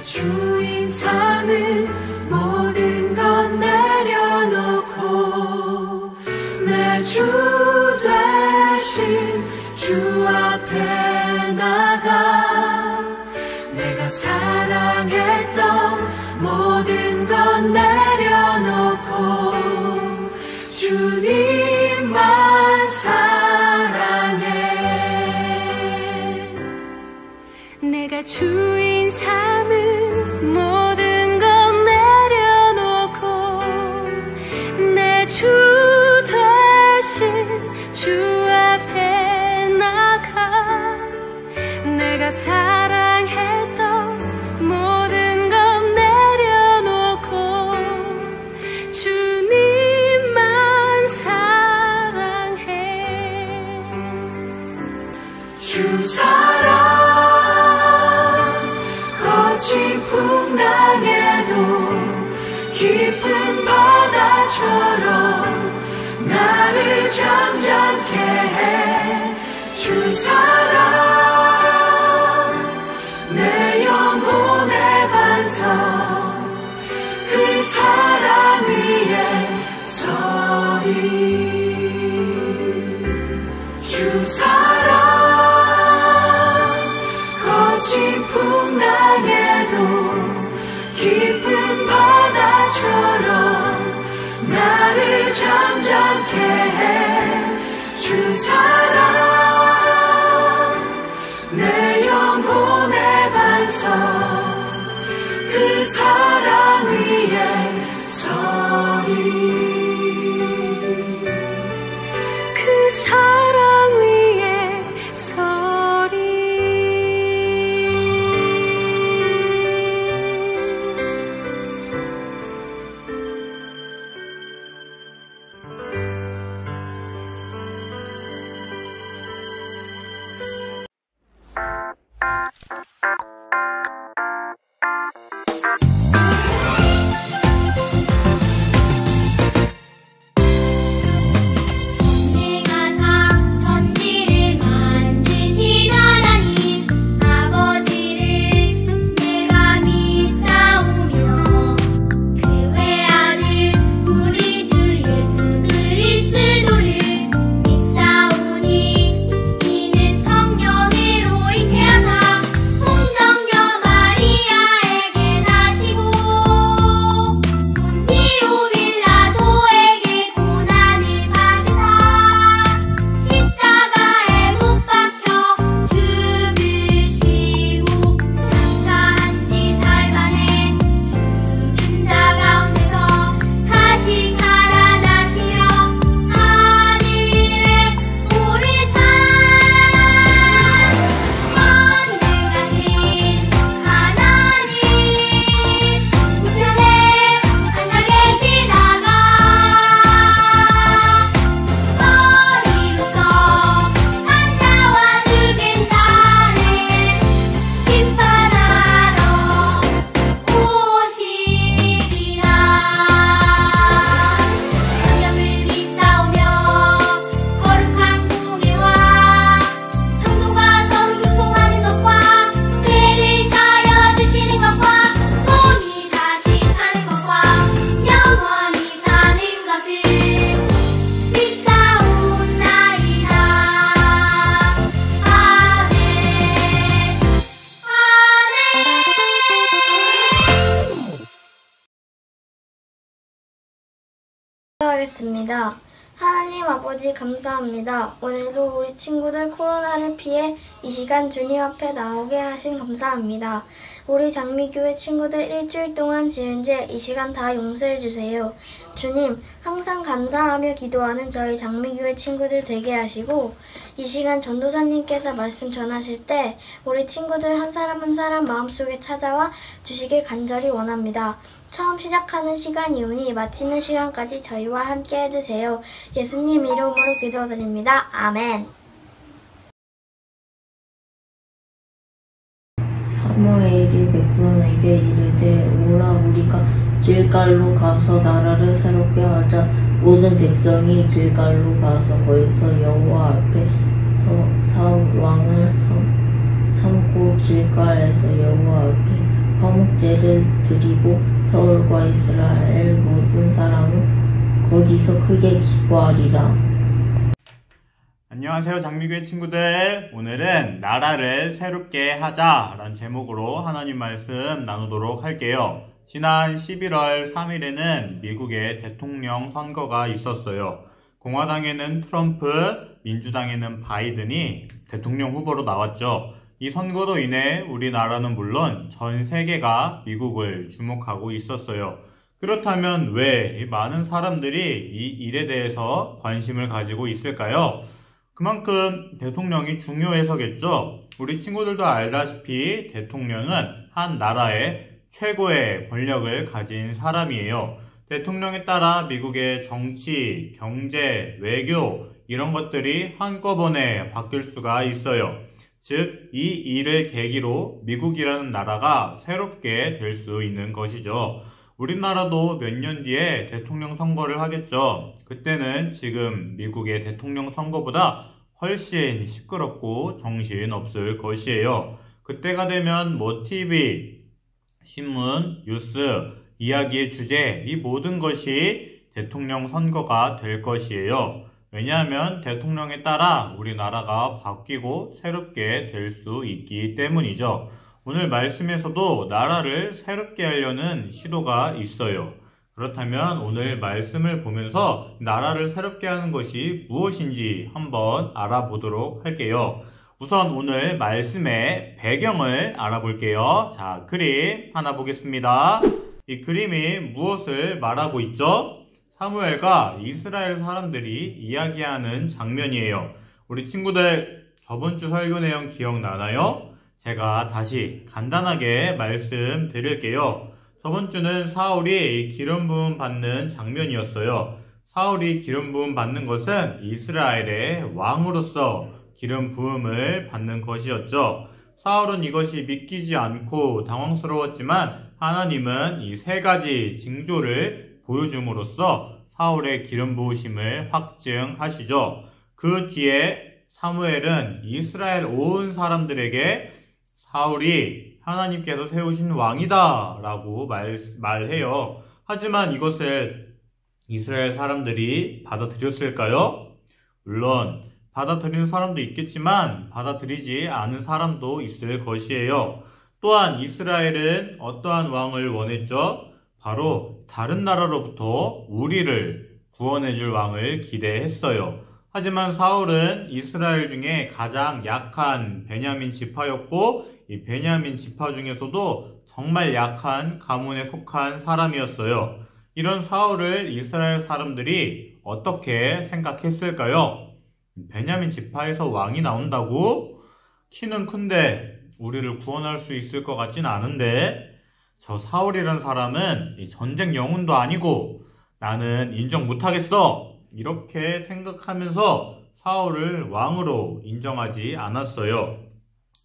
주인 삼은 모든 것 내려놓고 내 주 되신 주 앞에 나가 내가 사랑했던 모든 것 내려놓고 주님만 사랑해. 내가 주인 삼은 모든 것 내려놓고 내 주 되신 주 앞에 나가 내가 사랑했던 모든 것 내려놓고 주님만 사랑해. 주 사랑 거친 풍랑에도 깊은 바다처럼 나를 잠잠케 해. 주 사랑 내 영혼의 반석 그 사랑 위에 서리. 주 사랑 거친 풍랑에도 깊은 바다처럼 나를 잠잠케 해. 주 사랑 내 영혼의 반석 그 사랑 위에 서리. 그 사랑 위에 서리. 하겠습니다. 하나님 아버지 감사합니다. 오늘도 우리 친구들 코로나를 피해 이 시간 주님 앞에 나오게 하신 감사합니다. 우리 장미교회 친구들 일주일 동안 지은 죄 이 시간 다 용서해 주세요. 주님, 항상 감사하며 기도하는 저희 장미교회 친구들 되게 하시고 이 시간 전도사님께서 말씀 전하실 때 우리 친구들 한 사람 한 사람 마음속에 찾아와 주시길 간절히 원합니다. 처음 시작하는 시간이오니 마치는 시간까지 저희와 함께 해주세요. 예수님 이름으로 기도드립니다. 아멘. 사무엘이 백성에게 이르되 오라 우리가 길갈로 가서 나라를 새롭게 하자. 모든 백성이 길갈로 가서 거기서 여호와 앞에 사울 왕을 삼고 길갈에서 여호와 앞에 화목제 예배를 드리고 서울과 이스라엘 모든 사람은 거기서 크게 기뻐하리라. 안녕하세요, 장미교회 친구들. 오늘은 나라를 새롭게 하자라는 제목으로 하나님 말씀 나누도록 할게요. 지난 11월 3일에는 미국의 대통령 선거가 있었어요. 공화당에는 트럼프, 민주당에는 바이든이 대통령 후보로 나왔죠. 이 선거로 인해 우리나라는 물론 전 세계가 미국을 주목하고 있었어요. 그렇다면 왜 많은 사람들이 이 일에 대해서 관심을 가지고 있을까요? 그만큼 대통령이 중요해서겠죠. 우리 친구들도 알다시피 대통령은 한 나라의 최고의 권력을 가진 사람이에요. 대통령에 따라 미국의 정치, 경제, 외교 이런 것들이 한꺼번에 바뀔 수가 있어요. 즉, 이 일을 계기로 미국이라는 나라가 새롭게 될 수 있는 것이죠. 우리나라도 몇 년 뒤에 대통령 선거를 하겠죠. 그때는 지금 미국의 대통령 선거보다 훨씬 시끄럽고 정신없을 것이에요. 그때가 되면 TV, 신문, 뉴스, 이야기의 주제, 이 모든 것이 대통령 선거가 될 것이에요. 왜냐하면 대통령에 따라 우리나라가 바뀌고 새롭게 될 수 있기 때문이죠. 오늘 말씀에서도 나라를 새롭게 하려는 시도가 있어요. 그렇다면 오늘 말씀을 보면서 나라를 새롭게 하는 것이 무엇인지 한번 알아보도록 할게요. 우선 오늘 말씀의 배경을 알아볼게요. 자, 그림 하나 보겠습니다. 이 그림이 무엇을 말하고 있죠? 사무엘과 이스라엘 사람들이 이야기하는 장면이에요. 우리 친구들 저번 주 설교 내용 기억나나요? 제가 다시 간단하게 말씀드릴게요. 저번 주는 사울이 기름 부음 받는 장면이었어요. 사울이 기름 부음 받는 것은 이스라엘의 왕으로서 기름 부음을 받는 것이었죠. 사울은 이것이 믿기지 않고 당황스러웠지만 하나님은 이 세 가지 징조를 보여줌으로써 사울의 기름 부으심을 확증하시죠. 그 뒤에 사무엘은 이스라엘 온 사람들에게 사울이 하나님께서 세우신 왕이다 라고 말해요. 하지만 이것을 이스라엘 사람들이 받아들였을까요? 물론 받아들이는 사람도 있겠지만 받아들이지 않은 사람도 있을 것이에요. 또한 이스라엘은 어떠한 왕을 원했죠? 바로 다른 나라로부터 우리를 구원해줄 왕을 기대했어요. 하지만 사울은 이스라엘 중에 가장 약한 베냐민 지파였고 이 베냐민 지파 중에서도 정말 약한 가문에 속한 사람이었어요. 이런 사울을 이스라엘 사람들이 어떻게 생각했을까요? 베냐민 지파에서 왕이 나온다고? 키는 큰데 우리를 구원할 수 있을 것 같진 않은데 저 사울이란 사람은 전쟁 영웅도 아니고 나는 인정 못하겠어 이렇게 생각하면서 사울을 왕으로 인정하지 않았어요.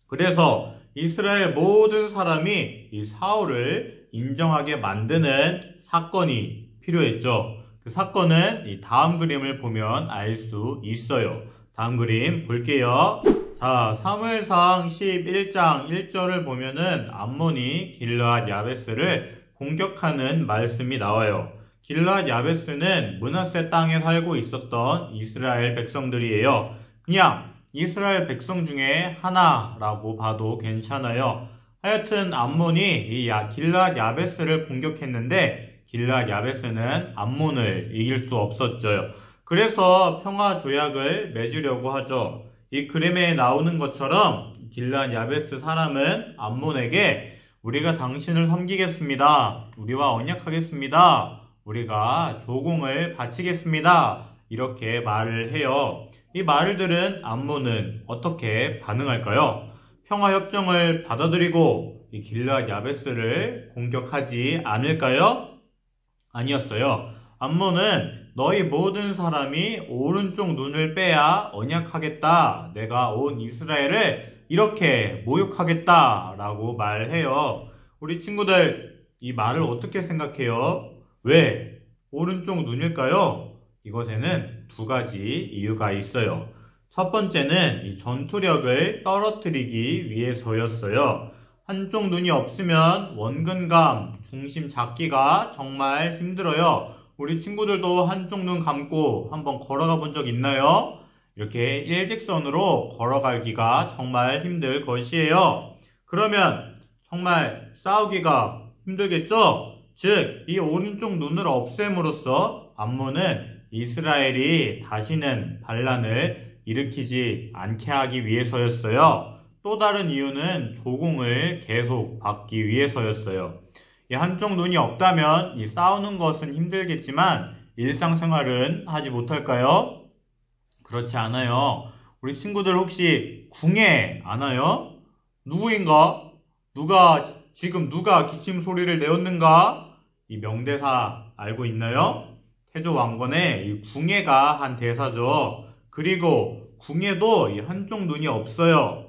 그래서 이스라엘 모든 사람이 이 사울을 인정하게 만드는 사건이 필요했죠. 그 사건은 이 다음 그림을 보면 알 수 있어요. 다음 그림 볼게요. 자, 사무엘상 11장 1절을 보면은 암몬이 길르앗 야베스를 공격하는 말씀이 나와요. 길르앗 야베스는 므낫세 땅에 살고 있었던 이스라엘 백성들이에요. 그냥 이스라엘 백성 중에 하나라고 봐도 괜찮아요. 하여튼 암몬이 이 길르앗 야베스를 공격했는데 길르앗 야베스는 암몬을 이길 수 없었죠. 그래서 평화 조약을 맺으려고 하죠. 이 그림에 나오는 것처럼 길르앗 야베스 사람은 암몬에게 우리가 당신을 섬기겠습니다. 우리와 언약하겠습니다. 우리가 조공을 바치겠습니다. 이렇게 말을 해요. 이 말을 들은 암몬은 어떻게 반응할까요? 평화협정을 받아들이고 이 길르앗 야베스를 공격하지 않을까요? 아니었어요. 암몬은 너희 모든 사람이 오른쪽 눈을 빼야 언약하겠다. 내가 온 이스라엘을 이렇게 모욕하겠다. 라고 말해요. 우리 친구들 이 말을 어떻게 생각해요? 왜 오른쪽 눈일까요? 이것에는 두 가지 이유가 있어요. 첫 번째는 이 전투력을 떨어뜨리기 위해서였어요. 한쪽 눈이 없으면 원근감, 중심 잡기가 정말 힘들어요. 우리 친구들도 한쪽 눈 감고 한번 걸어가 본 적 있나요? 이렇게 일직선으로 걸어가기가 정말 힘들 것이에요. 그러면 정말 싸우기가 힘들겠죠? 즉, 이 오른쪽 눈을 없앰으로써 암몬은 이스라엘이 다시는 반란을 일으키지 않게 하기 위해서였어요. 또 다른 이유는 조공을 계속 받기 위해서였어요. 이 한쪽 눈이 없다면 이 싸우는 것은 힘들겠지만 일상생활은 하지 못할까요? 그렇지 않아요. 우리 친구들 혹시 궁예 아나요? 누구인가? 누가 기침 소리를 내었는가? 이 명대사 알고 있나요? 태조 왕건의 이 궁예가 한 대사죠. 그리고 궁예도 이 한쪽 눈이 없어요.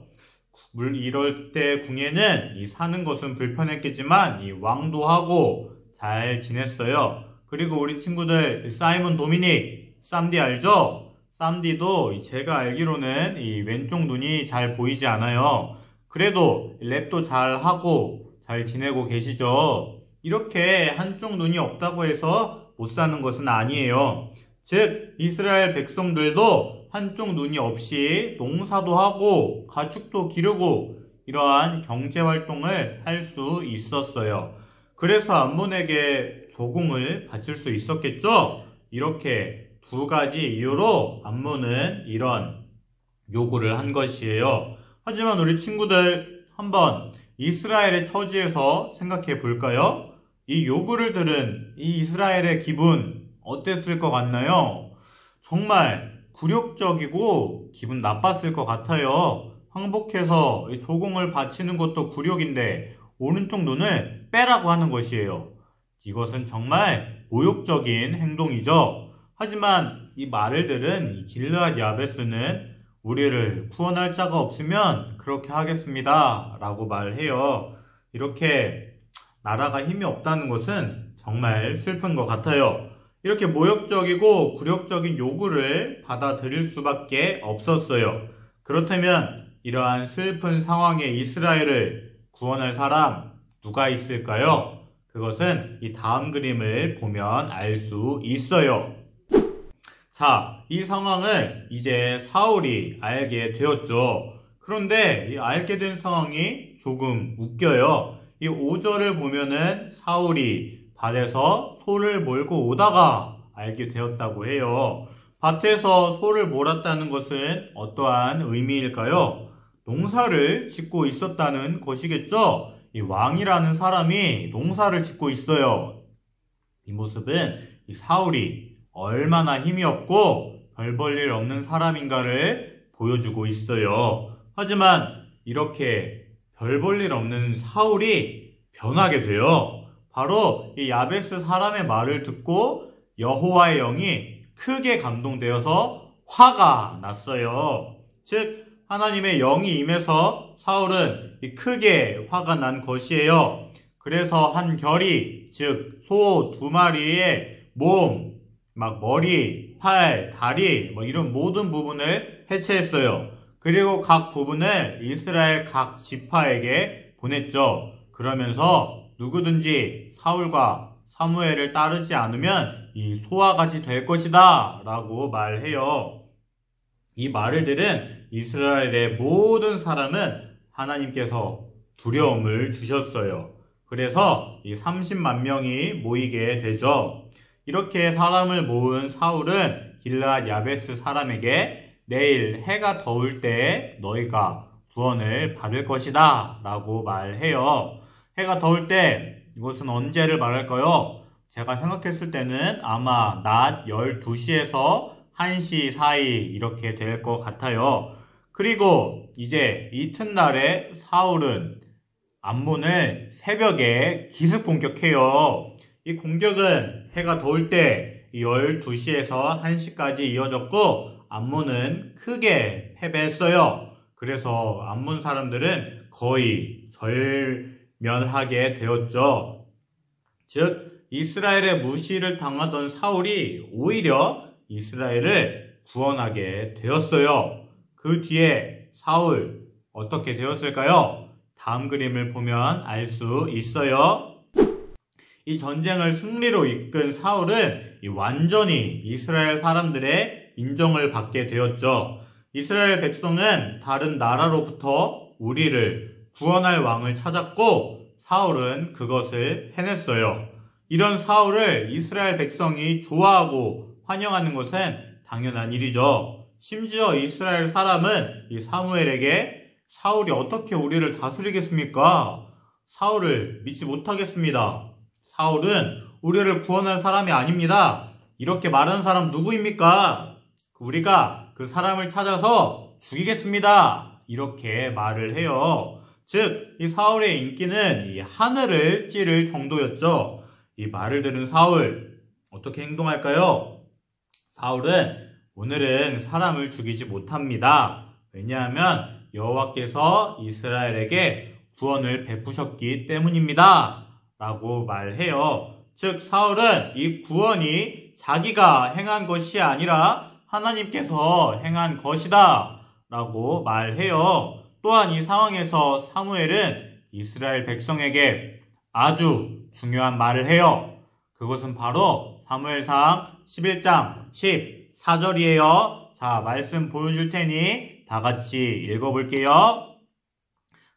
이럴 때 궁예는 이 사는 것은 불편했겠지만 이 왕도 하고 잘 지냈어요. 그리고 우리 친구들 사이먼 도미닉 쌈디 알죠? 쌈디도 제가 알기로는 이 왼쪽 눈이 잘 보이지 않아요. 그래도 랩도 잘 하고 잘 지내고 계시죠? 이렇게 한쪽 눈이 없다고 해서 못 사는 것은 아니에요. 즉 이스라엘 백성들도 한쪽 눈이 없이 농사도 하고 가축도 기르고 이러한 경제활동을 할 수 있었어요. 그래서 암몬에게 조공을 바칠 수 있었겠죠? 이렇게 두 가지 이유로 암몬은 이런 요구를 한 것이에요. 하지만 우리 친구들 한번 이스라엘의 처지에서 생각해 볼까요? 이 요구를 들은 이 이스라엘의 기분 어땠을 것 같나요? 정말 굴욕적이고 기분 나빴을 것 같아요. 항복해서 조공을 바치는 것도 굴욕인데 오른쪽 눈을 빼라고 하는 것이에요. 이것은 정말 모욕적인 행동이죠. 하지만 이 말을 들은 길르앗 야베스는 우리를 구원할 자가 없으면 그렇게 하겠습니다 라고 말해요. 이렇게 나라가 힘이 없다는 것은 정말 슬픈 것 같아요. 이렇게 모욕적이고 굴욕적인 요구를 받아들일 수밖에 없었어요. 그렇다면 이러한 슬픈 상황의 이스라엘을 구원할 사람 누가 있을까요? 그것은 이 다음 그림을 보면 알 수 있어요. 자, 이 상황을 이제 사울이 알게 되었죠. 그런데 이 알게 된 상황이 조금 웃겨요. 이 5절을 보면은 사울이 밭에서 소를 몰고 오다가 알게 되었다고 해요. 밭에서 소를 몰았다는 것은 어떠한 의미일까요? 농사를 짓고 있었다는 것이겠죠? 이 왕이라는 사람이 농사를 짓고 있어요. 이 모습은 이 사울이 얼마나 힘이 없고 별 볼 일 없는 사람인가를 보여주고 있어요. 하지만 이렇게 별 볼 일 없는 사울이 변하게 돼요. 바로 이 야베스 사람의 말을 듣고 여호와의 영이 크게 감동되어서 화가 났어요. 즉 하나님의 영이 임해서 사울은 크게 화가 난 것이에요. 그래서 한 결이, 즉 소 2마리의 몸, 머리, 팔, 다리 이런 모든 부분을 해체했어요. 그리고 각 부분을 이스라엘 각 지파에게 보냈죠. 그러면서 누구든지 사울과 사무엘을 따르지 않으면 이 소와 같이 될 것이다 라고 말해요. 이 말을 들은 이스라엘의 모든 사람은 하나님께서 두려움을 주셨어요. 그래서 이 30만 명이 모이게 되죠. 이렇게 사람을 모은 사울은 길르앗 야베스 사람에게 내일 해가 더울 때 너희가 구원을 받을 것이다 라고 말해요. 해가 더울 때 이것은 언제를 말할까요? 제가 생각했을 때는 아마 낮 12시에서 1시 사이 이렇게 될 것 같아요. 그리고 이제 이튿날에 사울은 암몬을 새벽에 기습 공격해요. 이 공격은 해가 더울 때 12시에서 1시까지 이어졌고 암몬은 크게 패배했어요. 그래서 암몬 사람들은 거의 절멸하게 되었죠. 즉 이스라엘의 무시를 당하던 사울이 오히려 이스라엘을 구원하게 되었어요. 그 뒤에 사울 어떻게 되었을까요? 다음 그림을 보면 알 수 있어요. 이 전쟁을 승리로 이끈 사울은 완전히 이스라엘 사람들의 인정을 받게 되었죠. 이스라엘 백성은 다른 나라로부터 우리를 구원할 왕을 찾았고 사울은 그것을 해냈어요. 이런 사울을 이스라엘 백성이 좋아하고 환영하는 것은 당연한 일이죠. 심지어 이스라엘 사람은 이 사무엘에게 사울이 어떻게 우리를 다스리겠습니까? 사울을 믿지 못하겠습니다. 사울은 우리를 구원할 사람이 아닙니다. 이렇게 말하는 사람 누구입니까? 우리가 그 사람을 찾아서 죽이겠습니다. 이렇게 말을 해요. 즉, 이 사울의 인기는 이 하늘을 찌를 정도였죠. 이 말을 들은 사울, 어떻게 행동할까요? 사울은 오늘은 사람을 죽이지 못합니다. 왜냐하면 여호와께서 이스라엘에게 구원을 베푸셨기 때문입니다. 라고 말해요. 즉 사울은 이 구원이 자기가 행한 것이 아니라 하나님께서 행한 것이다 라고 말해요. 또한 이 상황에서 사무엘은 이스라엘 백성에게 아주 중요한 말을 해요. 그것은 바로 사무엘상 11장 14절이에요. 자, 말씀 보여줄 테니 다 같이 읽어볼게요.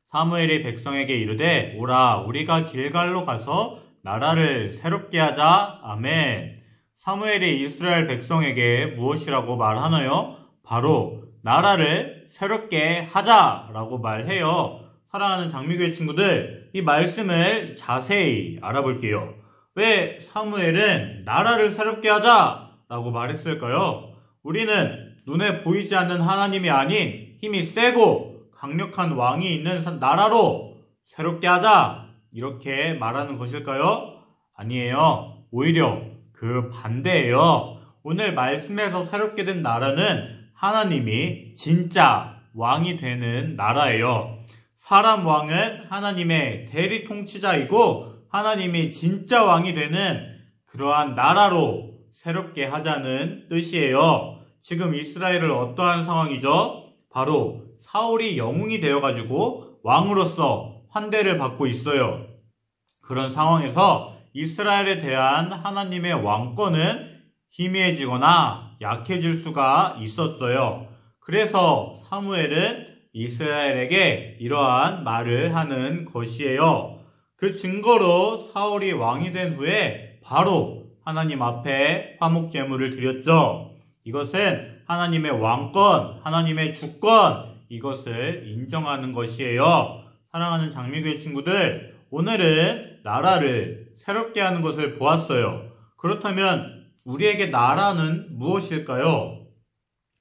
사무엘이 백성에게 이르되 오라 우리가 길갈로 가서 나라를 새롭게 하자. 아멘. 사무엘이 이스라엘 백성에게 무엇이라고 말하나요? 바로 나라를 새롭게 하자라고 말해요. 사랑하는 장미교회 친구들, 이 말씀을 자세히 알아볼게요. 왜 사무엘은 나라를 새롭게 하자라고 말했을까요? 우리는 눈에 보이지 않는 하나님이 아닌 힘이 세고 강력한 왕이 있는 나라로 새롭게 하자 이렇게 말하는 것일까요? 아니에요. 오히려 그 반대예요. 오늘 말씀에서 새롭게 된 나라는 하나님이 진짜 왕이 되는 나라예요. 사람 왕은 하나님의 대리 통치자이고 하나님이 진짜 왕이 되는 그러한 나라로 새롭게 하자는 뜻이에요. 지금 이스라엘은 어떠한 상황이죠? 바로 사울이 영웅이 되어가지고 왕으로서 환대를 받고 있어요. 그런 상황에서 이스라엘에 대한 하나님의 왕권은 희미해지거나 약해질 수가 있었어요. 그래서 사무엘은 이스라엘에게 이러한 말을 하는 것이에요. 그 증거로 사울이 왕이 된 후에 바로 하나님 앞에 화목제물을 드렸죠. 이것은 하나님의 왕권, 하나님의 주권, 이것을 인정하는 것이에요. 사랑하는 장미교회 친구들, 오늘은 나라를 새롭게 하는 것을 보았어요. 그렇다면 우리에게 나라는 무엇일까요?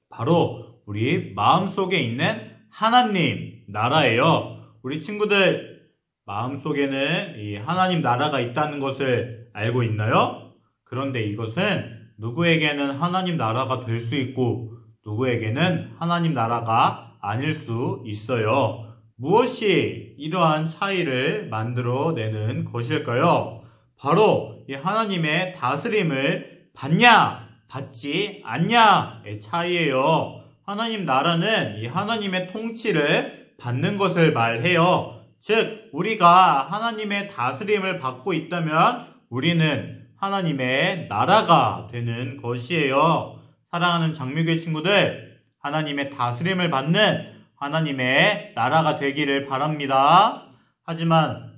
바로 우리 마음속에 있는 하나님 나라예요. 우리 친구들 마음속에는 이 하나님 나라가 있다는 것을 알고 있나요? 그런데 이것은 누구에게는 하나님 나라가 될 수 있고 누구에게는 하나님 나라가 아닐 수 있어요. 무엇이 이러한 차이를 만들어내는 것일까요? 바로 이 하나님의 다스림을 받냐, 받지 않냐의 차이예요. 하나님 나라는 이 하나님의 통치를 받는 것을 말해요. 즉, 우리가 하나님의 다스림을 받고 있다면 우리는 하나님의 나라가 되는 것이에요. 사랑하는 장미교회 친구들, 하나님의 다스림을 받는 하나님의 나라가 되기를 바랍니다. 하지만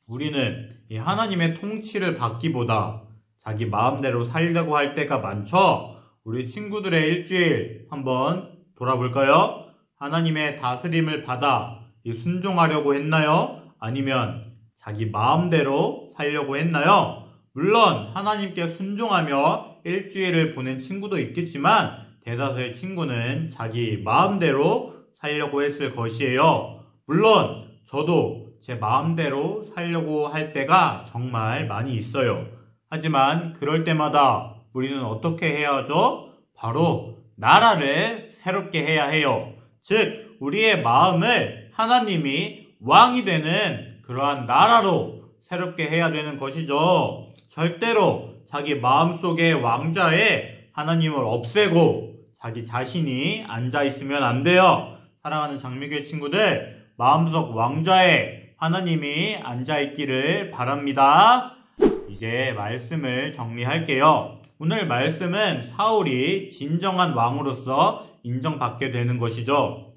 우리는 이 하나님의 통치를 받기보다 자기 마음대로 살려고 할 때가 많죠. 우리 친구들의 일주일 한번 돌아볼까요? 하나님의 다스림을 받아 순종하려고 했나요? 아니면 자기 마음대로 살려고 했나요? 물론 하나님께 순종하며 일주일을 보낸 친구도 있겠지만 대다수의 친구는 자기 마음대로 살려고 했을 것이에요. 물론 저도 제 마음대로 살려고 할 때가 정말 많이 있어요. 하지만 그럴 때마다 우리는 어떻게 해야 하죠? 바로 나라를 새롭게 해야 해요. 즉, 우리의 마음을 하나님이 왕이 되는 그러한 나라로 새롭게 해야 되는 것이죠. 절대로 자기 마음속의 왕좌에 하나님을 없애고 자기 자신이 앉아있으면 안 돼요. 사랑하는 장미교회 친구들, 마음속 왕좌에 하나님이 앉아있기를 바랍니다. 이제 말씀을 정리할게요. 오늘 말씀은 사울이 진정한 왕으로서 인정받게 되는 것이죠.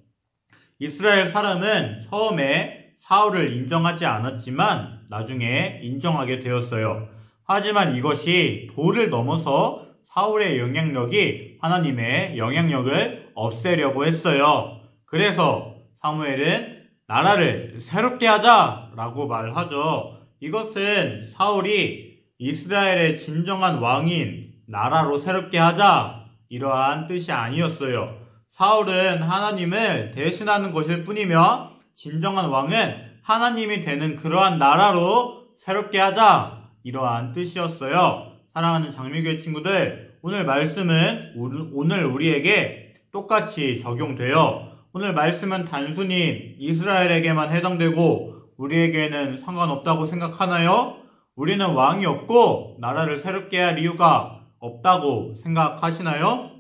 이스라엘 사람은 처음에 사울을 인정하지 않았지만 나중에 인정하게 되었어요. 하지만 이것이 도를 넘어서 사울의 영향력이 하나님의 영향력을 없애려고 했어요. 그래서 사무엘은 나라를 새롭게 하자라고 말하죠. 이것은 사울이 이스라엘의 진정한 왕인 나라로 새롭게 하자 이러한 뜻이 아니었어요. 사울은 하나님을 대신하는 것일 뿐이며 진정한 왕은 하나님이 되는 그러한 나라로 새롭게 하자 이러한 뜻이었어요. 사랑하는 장미교회 친구들, 오늘 말씀은 오늘 우리에게 똑같이 적용돼요. 오늘 말씀은 단순히 이스라엘에게만 해당되고 우리에게는 상관없다고 생각하나요? 우리는 왕이 없고 나라를 새롭게 할 이유가 없다고 생각하시나요?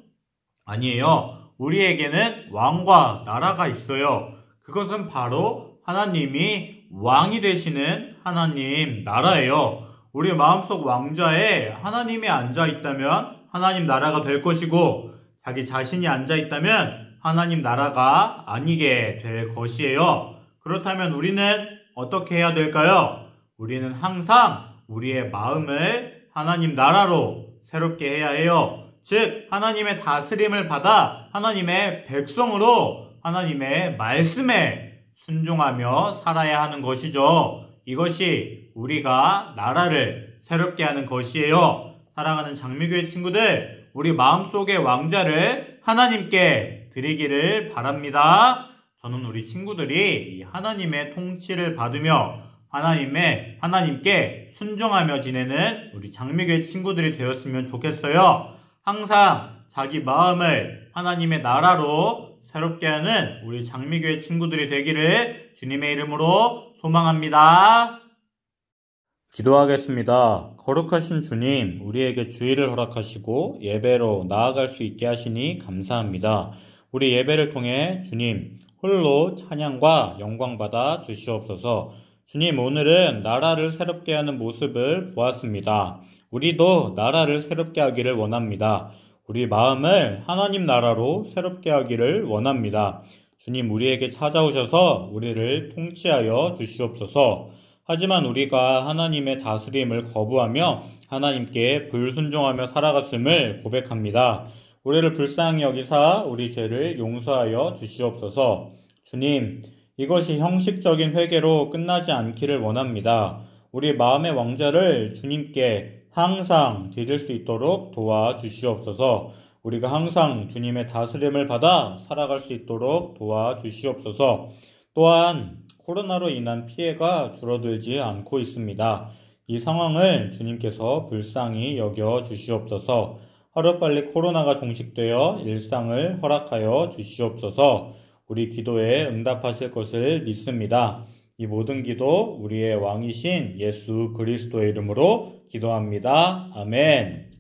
아니에요. 우리에게는 왕과 나라가 있어요. 그것은 바로 하나님이 왕이 되시는 하나님 나라예요. 우리 마음속 왕좌에 하나님이 앉아있다면 하나님 나라가 될 것이고 자기 자신이 앉아있다면 하나님 나라가 아니게 될 것이에요. 그렇다면 우리는 어떻게 해야 될까요? 우리는 항상 우리의 마음을 하나님 나라로 새롭게 해야 해요. 즉 하나님의 다스림을 받아 하나님의 백성으로 하나님의 말씀에 순종하며 살아야 하는 것이죠. 이것이 우리가 나라를 새롭게 하는 것이에요. 사랑하는 장미교회 친구들, 우리 마음속의 왕좌를 하나님께 드리기를 바랍니다. 저는 우리 친구들이 이 하나님의 통치를 받으며 하나님께 순종하며 지내는 우리 장미교회 친구들이 되었으면 좋겠어요. 항상 자기 마음을 하나님의 나라로 새롭게 하는 우리 장미교회 친구들이 되기를 주님의 이름으로 소망합니다. 기도하겠습니다. 거룩하신 주님, 우리에게 주의를 허락하시고 예배로 나아갈 수 있게 하시니 감사합니다. 우리 예배를 통해 주님 홀로 찬양과 영광 받아 주시옵소서. 주님, 오늘은 나라를 새롭게 하는 모습을 보았습니다. 우리도 나라를 새롭게 하기를 원합니다. 우리 마음을 하나님 나라로 새롭게 하기를 원합니다. 주님, 우리에게 찾아오셔서 우리를 통치하여 주시옵소서. 하지만 우리가 하나님의 다스림을 거부하며 하나님께 불순종하며 살아갔음을 고백합니다. 우리를 불쌍히 여기사 우리 죄를 용서하여 주시옵소서. 주님, 이것이 형식적인 회개로 끝나지 않기를 원합니다. 우리 마음의 왕좌를 주님께 항상 드릴 수 있도록 도와주시옵소서. 우리가 항상 주님의 다스림을 받아 살아갈 수 있도록 도와주시옵소서. 또한 코로나로 인한 피해가 줄어들지 않고 있습니다. 이 상황을 주님께서 불쌍히 여겨 주시옵소서. 하루빨리 코로나가 종식되어 일상을 허락하여 주시옵소서. 우리 기도에 응답하실 것을 믿습니다. 이 모든 기도 우리의 왕이신 예수 그리스도의 이름으로 기도합니다. 아멘.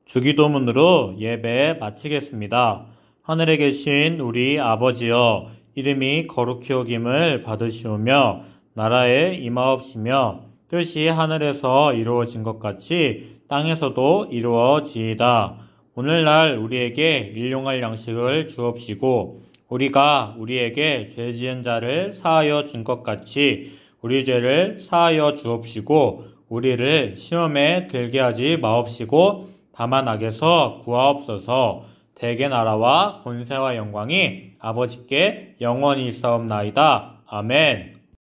주기도문으로 예배 마치겠습니다. 하늘에 계신 우리 아버지여, 이름이 거룩히 여김을 받으시오며 나라에 임하옵시며 뜻이 하늘에서 이루어진 것 같이 땅에서도 이루어지이다. 오늘날 우리에게 일용할 양식을 주옵시고 우리가 우리에게 죄 지은 자를 사하여 준 것 같이 우리 죄를 사하여 주옵시고 우리를 시험에 들게 하지 마옵시고 다만 악에서 구하옵소서. 대개 나라와 권세와 영광이 아버지께 영원히 있사옵나이다. 아멘.